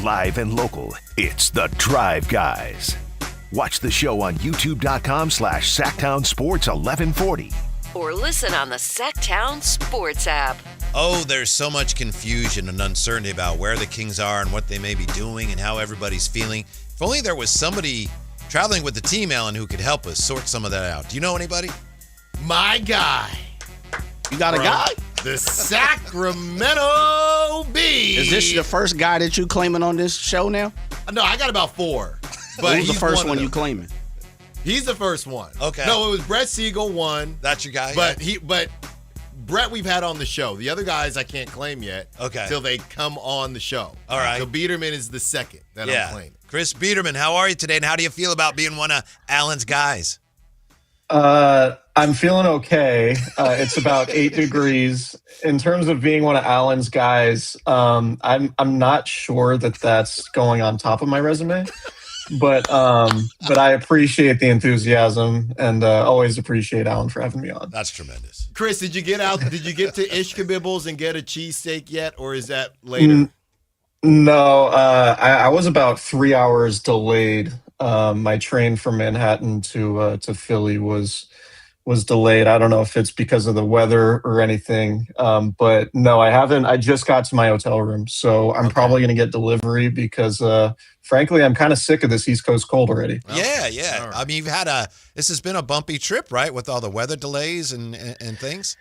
Live and local, it's The Drive Guys. Watch the show on youtube.com/Sactown Sports 1140. Or listen on the Sactown Sports app. Oh, there's so much confusion and uncertainty about where the Kings are and what they may be doing and how everybody's feeling. If only there was somebody traveling with the team, Alan, who could help us sort some of that out. Do you know anybody? My guy. You got a guy? The Sacramento Kings. Is this your first guy that you claiming on this show now? No, I got about 4. But who's the first one you claiming? He's the first one. Okay. No, it was Brett Siegel one. That's your guy? But Brett we've had on the show. The other guys I can't claim yet. Okay. Till they come on the show. All right. So Biderman is the second that I'm claiming. Chris Biderman, how are you today, and how do you feel about being one of Alan's guys? I'm feeling okay. It's about 8 degrees. In terms of being one of Alan's guys, I'm not sure that that's going on top of my resume. But I appreciate the enthusiasm and always appreciate Alan for having me on. That's tremendous. Chris, did you get to Ishkabibbles and get a cheesesteak yet, or is that later? No, I was about 3 hours delayed. My train from Manhattan to Philly was delayed. I don't know if it's because of the weather or anything, but no, I haven't. I just got to my hotel room, so I'm probably going to get delivery because, frankly, I'm kind of sick of this East Coast cold already. Yeah. Right. I mean, this has been a bumpy trip, right, with all the weather delays and things?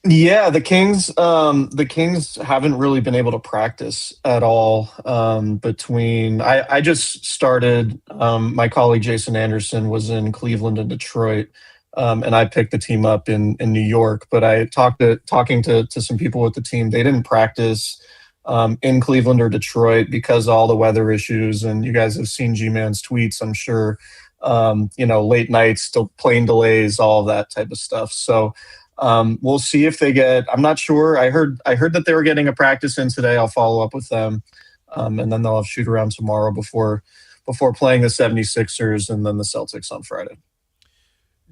Yeah, the Kings haven't really been able to practice at all. I just started. My colleague Jason Anderson was in Cleveland and Detroit, and I picked the team up in New York. But I talking to some people with the team. They didn't practice in Cleveland or Detroit because of all the weather issues. And you guys have seen G-Man's tweets, I'm sure. Late nights, still plane delays, all of that type of stuff. So. We'll see if they get. I'm not sure. I heard that they were getting a practice in today. I'll follow up with them, and then they'll have shoot around tomorrow before playing the 76ers and then the Celtics on Friday.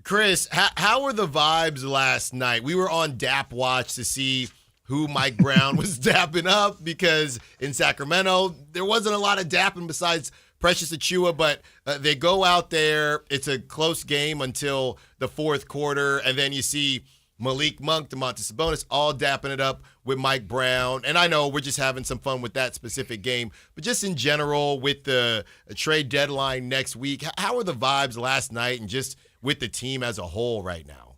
Chris, how were the vibes last night? We were on DAP Watch to see who Mike Brown was dapping up because in Sacramento there wasn't a lot of dapping besides Precious Achiuwa, but they go out there. It's a close game until the fourth quarter, and then you see Malik Monk, Domantas Sabonis, all dapping it up with Mike Brown. And I know we're just having some fun with that specific game, but just in general with the trade deadline next week, how are the vibes last night and just with the team as a whole right now?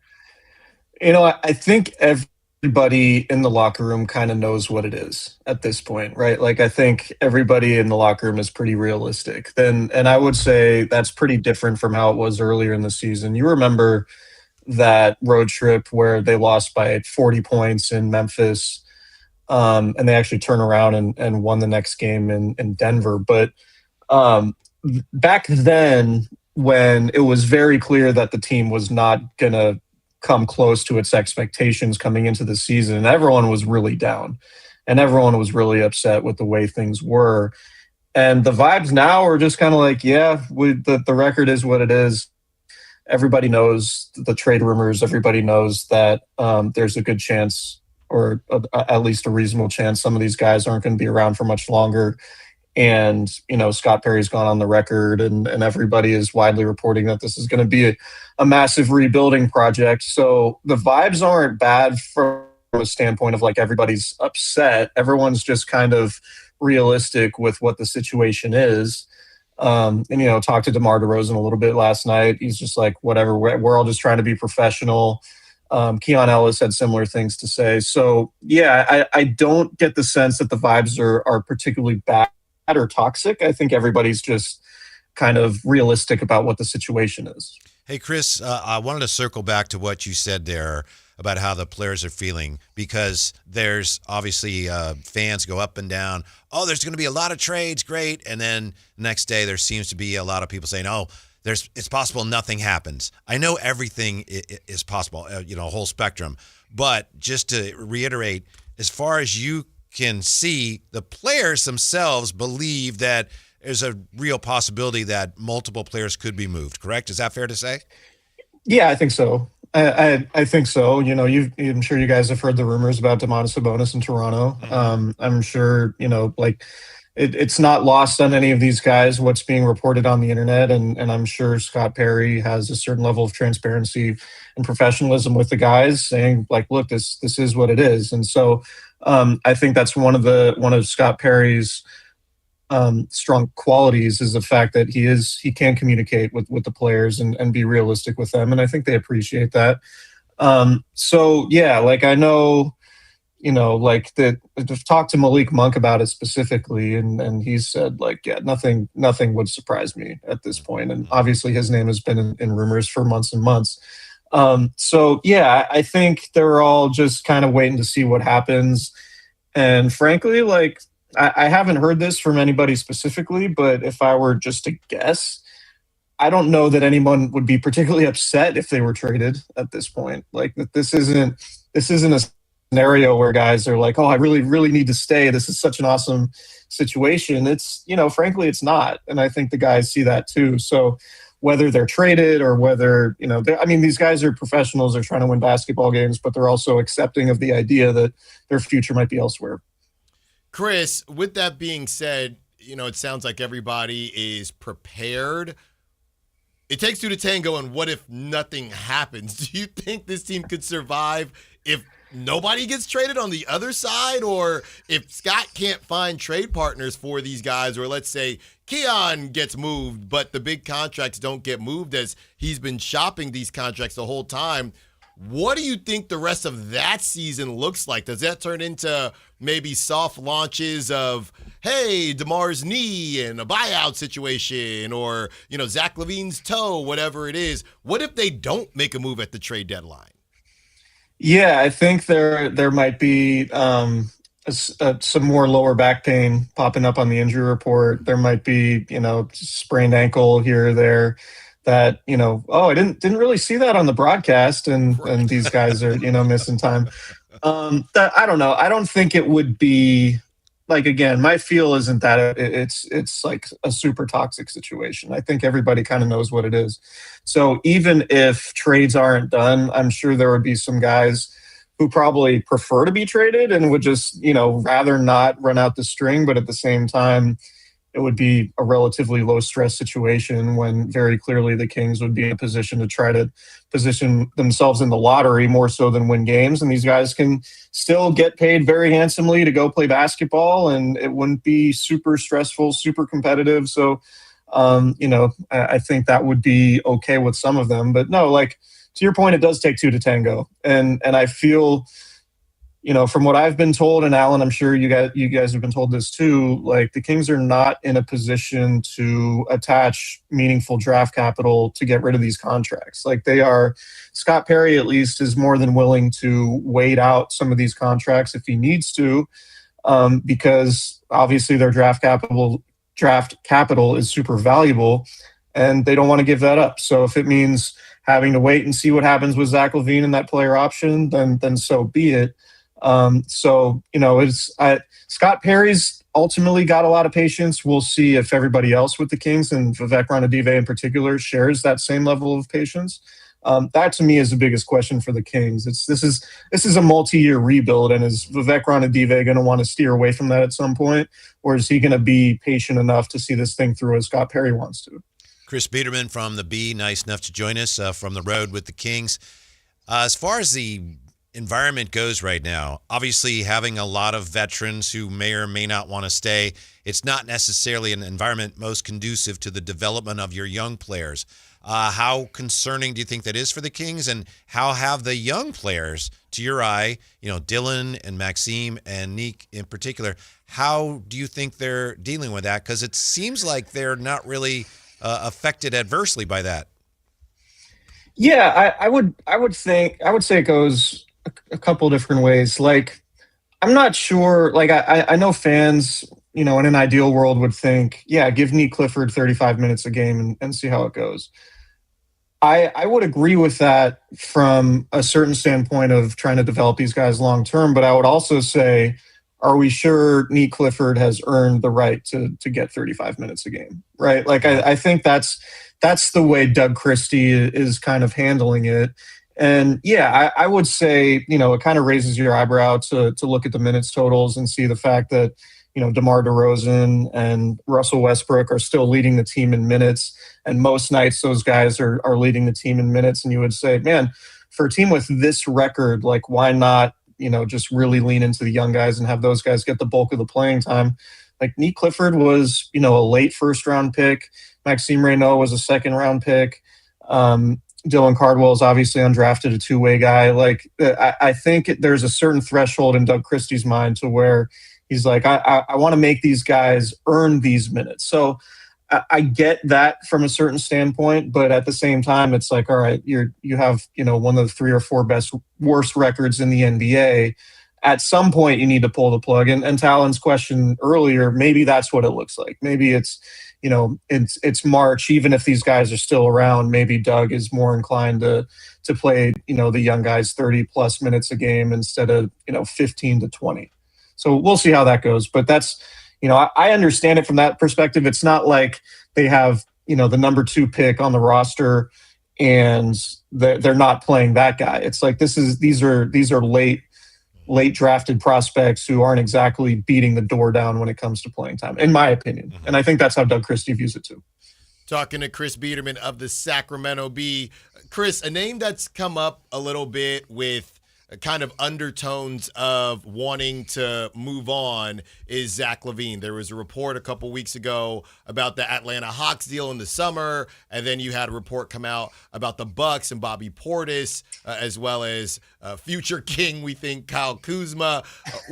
I think everybody in the locker room kind of knows what it is at this point, right? Like, I think everybody in the locker room is pretty realistic. And I would say that's pretty different from how it was earlier in the season. You remember that road trip where they lost by 40 points in Memphis, and they actually turned around and won the next game in Denver. But back then, when it was very clear that the team was not going to come close to its expectations coming into the season, everyone was really down, and everyone was really upset with the way things were. And the vibes now are just kind of like, the record is what it is. Everybody knows the trade rumors. Everybody knows that there's a good chance, or at least a reasonable chance, some of these guys aren't going to be around for much longer. And, Scott Perry's gone on the record, and everybody is widely reporting that this is going to be a massive rebuilding project. So the vibes aren't bad from a standpoint of like everybody's upset. Everyone's just kind of realistic with what the situation is. Talked to DeMar DeRozan a little bit last night. He's just like, whatever, we're all just trying to be professional. Keon Ellis had similar things to say. So, I don't get the sense that the vibes are particularly bad or toxic. I think everybody's just kind of realistic about what the situation is. Hey, Chris, I wanted to circle back to what you said there about how the players are feeling, because there's obviously fans go up and down. Oh, there's going to be a lot of trades, great. And then next day there seems to be a lot of people saying, oh, it's possible nothing happens. I know everything is possible, a whole spectrum. But just to reiterate, as far as you can see, the players themselves believe that there's a real possibility that multiple players could be moved, correct? Is that fair to say? Yeah, I think so. I think so. I'm sure you guys have heard the rumors about Domantas Sabonis in Toronto. I'm sure, it's not lost on any of these guys what's being reported on the internet, and I'm sure Scott Perry has a certain level of transparency and professionalism with the guys, saying like, look, this is what it is. And so I think that's one of Scott Perry's strong qualities is the fact that he can communicate with the players and be realistic with them, and I think they appreciate that. So yeah, like I know, like I've talked to Malik Monk about it specifically, and he said like, yeah, nothing would surprise me at this point. And obviously his name has been in rumors for months and months. So yeah, I think they're all just kind of waiting to see what happens. And frankly, like I haven't heard this from anybody specifically, but if I were just to guess, I don't know that anyone would be particularly upset if they were traded at this point. Like this isn't a scenario where guys are like, oh, I really, really need to stay. This is such an awesome situation. It's, frankly, it's not. And I think the guys see that too. So whether they're traded or whether, these guys are professionals, they're trying to win basketball games, but they're also accepting of the idea that their future might be elsewhere. Chris, with that being said, it sounds like everybody is prepared. It takes two to tango, and what if nothing happens? Do you think this team could survive if nobody gets traded on the other side, or if Scott can't find trade partners for these guys, or let's say Keon gets moved, but the big contracts don't get moved as he's been shopping these contracts the whole time? What do you think the rest of that season looks like? Does that turn into maybe soft launches of, hey, DeMar's knee and a buyout situation, or, Zach LaVine's toe, whatever it is? What if they don't make a move at the trade deadline? Yeah, I think there might be some more lower back pain popping up on the injury report. There might be, sprained ankle here or there that, I didn't really see that on the broadcast, and these guys are, missing time. I don't know. I don't think it would be like, again, my feel isn't that it's like a super toxic situation. I think everybody kind of knows what it is. So even if trades aren't done, I'm sure there would be some guys who probably prefer to be traded and would just, rather not run out the string. But at the same time, it would be a relatively low stress situation when very clearly the Kings would be in a position to try to position themselves in the lottery more so than win games. And these guys can still get paid very handsomely to go play basketball, and it wouldn't be super stressful, super competitive. So, I think that would be okay with some of them. But no, like to your point, it does take two to tango. And I feel, from what I've been told, and Alan, I'm sure you guys have been told this too, like the Kings are not in a position to attach meaningful draft capital to get rid of these contracts. Like they are, Scott Perry at least is more than willing to wait out some of these contracts if he needs to, because obviously their draft capital is super valuable, and they don't want to give that up. So if it means having to wait and see what happens with Zach LaVine and that player option, then so be it. Scott Perry's ultimately got a lot of patience. We'll see if everybody else with the Kings, and Vivek Ranadive in particular, shares that same level of patience. That to me is the biggest question for the Kings. This is a multi-year rebuild, and is Vivek Ranadive going to want to steer away from that at some point, or is he going to be patient enough to see this thing through as Scott Perry wants to? Chris Biderman from the B, nice enough to join us from the road with the Kings. As far as the environment goes right now, obviously having a lot of veterans who may or may not want to stay, it's not necessarily an environment most conducive to the development of your young players. How concerning do you think that is for the Kings, and how have the young players, to your eye, Dylan and Maxime and Nick in particular, how do you think they're dealing with that? Because it seems like they're not really affected adversely by that. Yeah, I would say it goes a couple different ways. Like, I'm not sure. Like, I know fans, in an ideal world would think, yeah, give Nick Clifford 35 minutes a game and see how it goes. I would agree with that from a certain standpoint of trying to develop these guys long term, but I would also say, are we sure Nick Clifford has earned the right to get 35 minutes a game, right? Like, I think that's the way Doug Christie is kind of handling it. And yeah, I would say, it kind of raises your eyebrow to look at the minutes totals and see the fact that, DeMar DeRozan and Russell Westbrook are still leading the team in minutes. And most nights those guys are leading the team in minutes. And you would say, man, for a team with this record, like why not, just really lean into the young guys and have those guys get the bulk of the playing time. Like Nick Clifford was, a late first round pick. Maxime Reynaud was a second round pick. Dylan Cardwell is obviously undrafted, a two-way guy. Like I think there's a certain threshold in Doug Christie's mind to where he's like, I want to make these guys earn these minutes. So I get that from a certain standpoint, but at the same time, it's like, all right, you have, one of the 3 or 4 worst records in the NBA. At some point, you need to pull the plug. And Talon's question earlier, maybe that's what it looks like. Maybe it's, it's March. Even if these guys are still around, maybe Doug is more inclined to play, the young guys 30 plus minutes a game instead of, 15 to 20. So we'll see how that goes. But that's, I understand it from that perspective. It's not like they have, the number 2 pick on the roster and they're not playing that guy. It's like these are late drafted prospects who aren't exactly beating the door down when it comes to playing time, in my opinion. And I think that's how Doug Christie views it too. Talking to Chris Biderman of the Sacramento Bee. Chris, a name that's come up a little bit with kind of undertones of wanting to move on is Zach LaVine. There was a report a couple weeks ago about the Atlanta Hawks deal in the summer, and then you had a report come out about the Bucks and Bobby Portis, as well as future King, we think, Kyle Kuzma.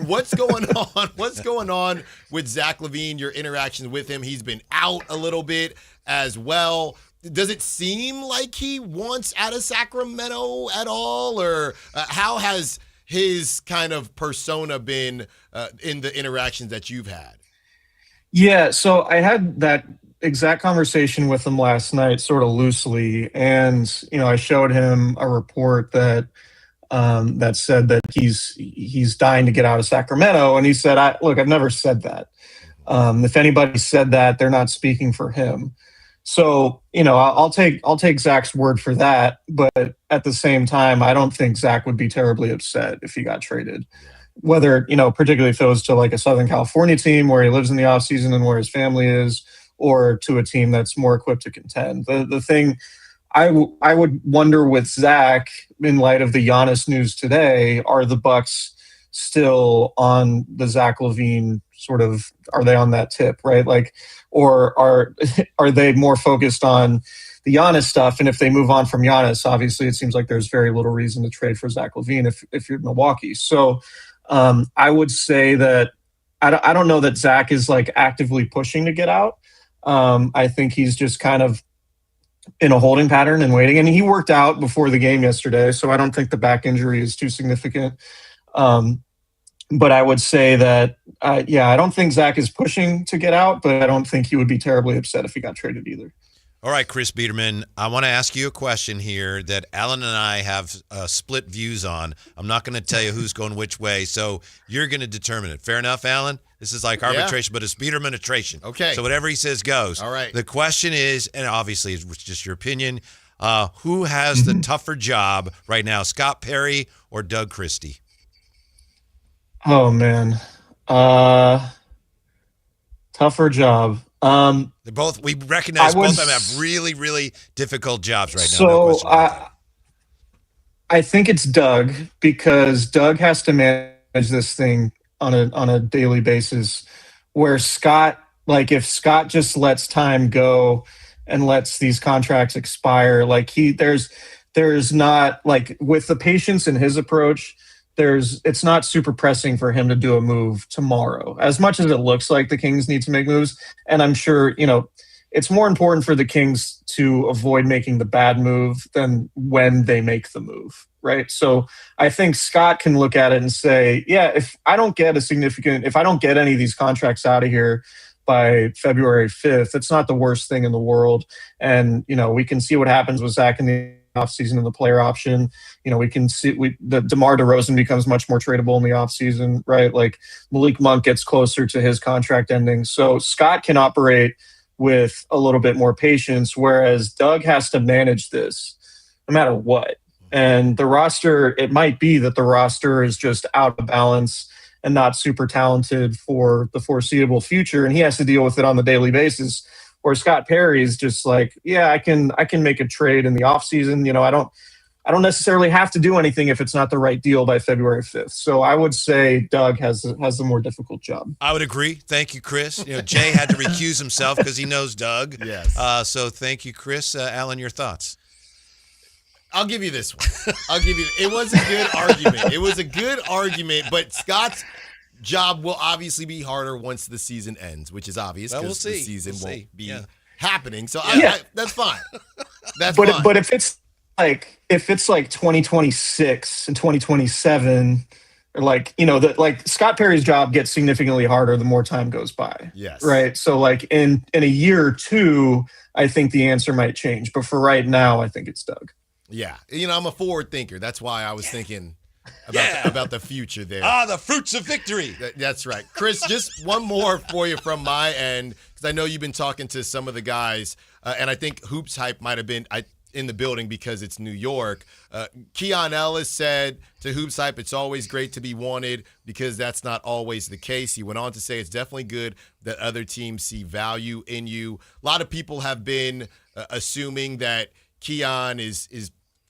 What's going on? What's going on with Zach LaVine, your interactions with him? He's been out a little bit as well. Does it seem like he wants out of Sacramento at all? Or how has his kind of persona been in the interactions that you've had? Yeah, so I had that exact conversation with him last night, sort of loosely. And, I showed him a report that said that he's dying to get out of Sacramento. And he said, look, I've never said that. If anybody said that, they're not speaking for him. So, I'll take Zach's word for that. But at the same time, I don't think Zach would be terribly upset if he got traded. Whether, particularly if it was to like a Southern California team where he lives in the offseason and where his family is, or to a team that's more equipped to contend. The thing I would wonder with Zach, in light of the Giannis news today, are the Bucks still on the Zach LaVine sort of, are they on that tip, right? Like, or are they more focused on the Giannis stuff? And if they move on from Giannis, obviously it seems like there's very little reason to trade for Zach LaVine if you're Milwaukee. So I would say that I don't know that Zach is like actively pushing to get out. I think he's just kind of in a holding pattern and waiting. And he worked out before the game yesterday, so I don't think the back injury is too significant. But I would say that, I don't think Zach is pushing to get out, but I don't think he would be terribly upset if he got traded either. All right, Chris Biderman, I want to ask you a question here that Alan and I have split views on. I'm not going to tell you who's going which way, so you're going to determine it. Fair enough, Alan? This is like arbitration, but it's Biderman-atration. Okay. So whatever he says goes. All right. The question is, and obviously it's just your opinion, who has the tougher job right now, Scott Perry or Doug Christie? Oh, man. Tougher job. They're both. We recognize both of them have really, really difficult jobs right now. So I think it's Doug, because Doug has to manage this thing on a daily basis. Where Scott, like if Scott just lets time go and lets these contracts expire, like there's not, like with the patience in his approach, it's not super pressing for him to do a move tomorrow, as much as it looks like the Kings need to make moves. And I'm sure, it's more important for the Kings to avoid making the bad move than when they make the move, right? So I think Scott can look at it and say, if I don't get any of these contracts out of here by February 5th, it's not the worst thing in the world. And, we can see what happens with Zach in the offseason and the player option. We can see the DeMar DeRozan becomes much more tradable in the offseason, right? Like Malik Monk gets closer to his contract ending. So Scott can operate with a little bit more patience, whereas Doug has to manage this no matter what. And the roster, it might be that the roster is just out of balance and not super talented for the foreseeable future, and he has to deal with it on the daily basis. Where Scott Perry is just like, yeah, I can make a trade in the offseason. I don't necessarily have to do anything if it's not the right deal by February 5th. So I would say Doug has the more difficult job. I would agree. Thank you, Chris. Jay had to recuse himself because he knows Doug. Yes. So thank you, Chris. Alan, your thoughts? I'll give you this one. It was a good argument. It was a good argument, but Scott's job will obviously be harder once the season ends, which is obvious because the season won't be happening. So that's fine. That's fine. But if it's like 2026 and 2027, Scott Perry's job gets significantly harder the more time goes by. Yes. Right. So like in a year or two, I think the answer might change. But for right now, I think it's Doug. Yeah. I'm a forward thinker. That's why I was thinking about the future there. The fruits of victory. That's right. Chris, just one more for you from my end, because I know you've been talking to some of the guys, and I think Hoops Hype might have been in the building because it's New York. Keon Ellis said to Hoops Hype, it's always great to be wanted because that's not always the case. He went on to say it's definitely good that other teams see value in you. A lot of people have been assuming that Keon is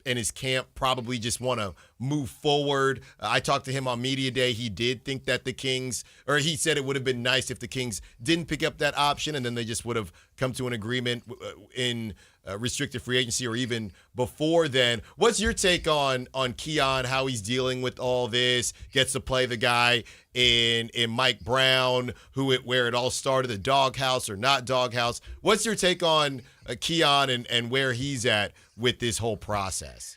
and his camp probably just want to move forward. I talked to him on media day. He did think that he said it would have been nice if the Kings didn't pick up that option and then they just would have come to an agreement in restricted free agency or even before then. What's your take on Keon, how he's dealing with all this? Gets to play the guy in Mike Brown, where it all started, the doghouse or not doghouse. What's your take on Keon and where he's at with this whole process?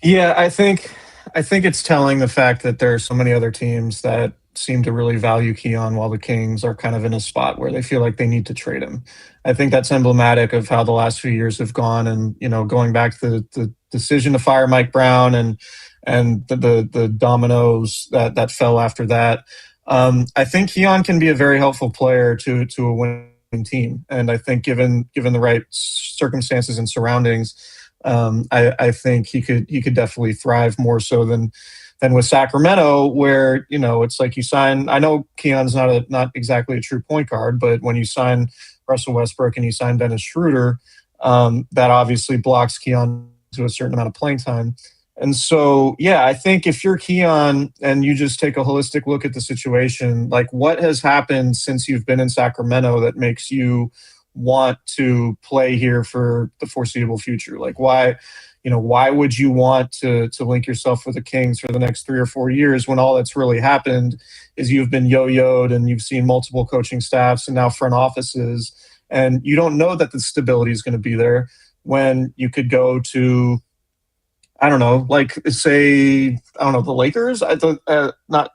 Yeah, I think it's telling the fact that there are so many other teams that seem to really value Keon while the Kings are kind of in a spot where they feel like they need to trade him. I think that's emblematic of how the last few years have gone, and going back to the decision to fire Mike Brown and the dominoes that fell after that. I think Keon can be a very helpful player to a winning team, and I think given the right circumstances and surroundings, I think he could definitely thrive more so than with Sacramento, where it's like you sign. I know Keon's not exactly a true point guard, but when you sign Russell Westbrook and you sign Dennis Schroeder, that obviously blocks Keon to a certain amount of playing time. And so, I think if you're Keon and you just take a holistic look at the situation, like what has happened since you've been in Sacramento that makes you want to play here for the foreseeable future? Like why would you want to link yourself with the Kings for the next 3 or 4 years when all that's really happened is you've been yo-yoed and you've seen multiple coaching staffs and now front offices, and you don't know that the stability is going to be there when you could go to, I don't know, like say, I don't know, the Lakers, not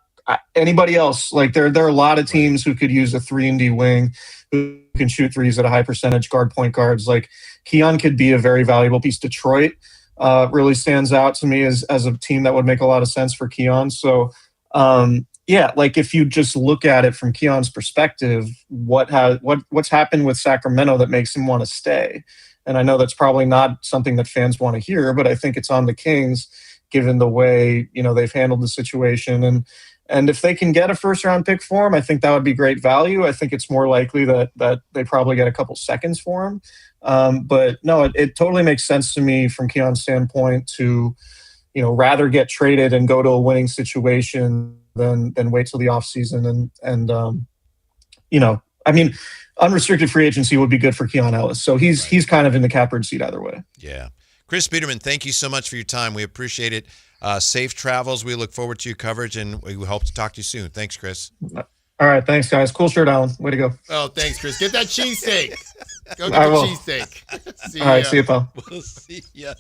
anybody else. Like there are a lot of teams who could use a 3-and-D wing who can shoot threes at a high percentage, guard point guards. Like Keon could be a very valuable piece. Detroit really stands out to me as a team that would make a lot of sense for Keon. So like if you just look at it from Keon's perspective, what's happened with Sacramento that makes him want to stay? And I know that's probably not something that fans want to hear, but I think it's on the Kings given the way, they've handled the situation. And if they can get a first-round pick for him, I think that would be great value. I think it's more likely that they probably get a couple seconds for him. But no, it totally makes sense to me from Keon's standpoint to, rather get traded and go to a winning situation than wait till the offseason. Unrestricted free agency would be good for Keon Ellis. So he's kind of in the catbird seat either way. Yeah. Chris Biderman, thank you so much for your time. We appreciate it. Safe travels. We look forward to your coverage, and we hope to talk to you soon. Thanks, Chris. All right. Thanks, guys. Cool shirt, Alan. Way to go. Oh, thanks, Chris. Get that cheesesteak. Go get I the will. cheesesteak. All right. See you, pal. We'll see ya.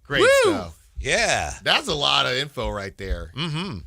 Great stuff. Yeah. That's a lot of info right there. Mm-hmm.